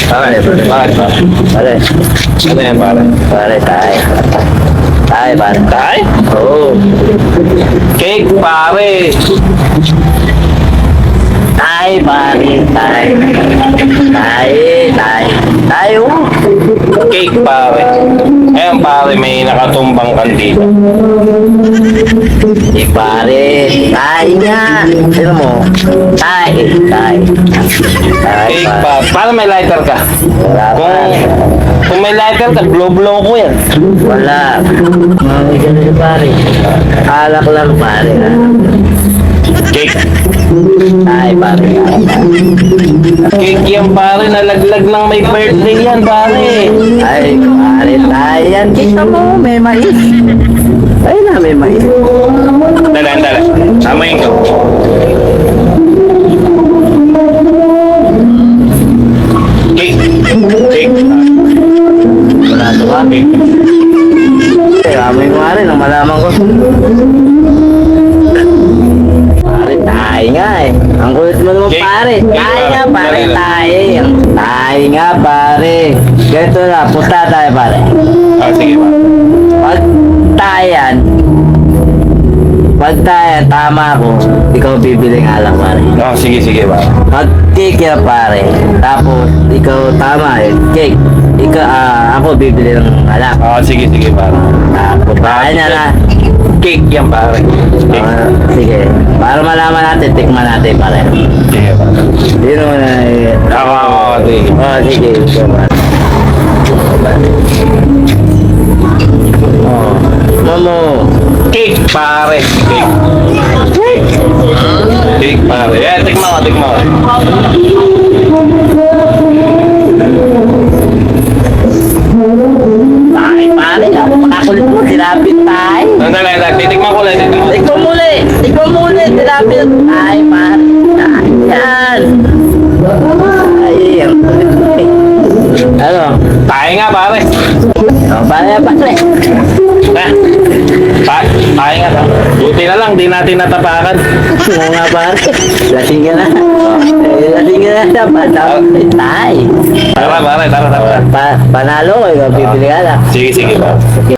Pare, bakit ba? Pare. Ano yan, pare? Pare, tayo. Tayo, pare. Tay? Oo. Cake, pare. Tayo, pare. Tayo. Tayo. Cake, pare. Ayan, pare, may nakatumbang kandila. Pare. Tayo nga. Sino mo? Tayo. Tayo, Cake, pare. pare. Paano may lighter ka? Wala, pare. Kung may lighter ka, blow-blow ko yan. Wala. Mga ganun, pare. Alak lang, pare. Cake. Tayo, pare. Cake yan, pare. Nalaglag ng may birthday yan, pare. Ay, pare, tayo yan. Kita mo, may mais. Ay na, may mais. Dala. Samayin ko. Cake. Cake. Wala ito ka. Cake. Amoy mo nga rin, ang malaman ko. Pare, tayo nga eh. Ang kulit mo naman, Cake. pare. Cake, Tayo nga, pare. pare, tayo. Tayo nga, pare. Ganito na, punta tayo, pare. Ah, sige, pare. Pag tayo, tama ako, ikaw bibili nga lang, pare. Oh, sige, pare. Pag cake ka, pare, tapos ikaw tama eh, cake. Ako bibili ng alak. Oh, sige, pare. Tapos tayo na na. Cake yan, pare. Cake. Sige, para malaman natin, tikman natin, pare. Sige, pare. Yun mo na eh. Ako, sige. Oh, sige, ikaw, pare. Oh, Momo. Cake, pare. Cake. Cake, pare. Eh, tikman ko. Ay, pare, makakulit mo, tilapit tayo. Sandali, titikman ko lang. Ikaw muli, tilapit. Ay, pare, yan. Ay, ang kulit mo eh. Ano? Tayo nga, pare. Oh, pare. Tayo nga, pare. Buti na lang, di natin natapakan. Oo nga, pare. Lasing ka na. Lasing ka na dapat. Tay. Tara, pare. Panalo ko, ikaw bibili ka lang. Sige, pare. Sige,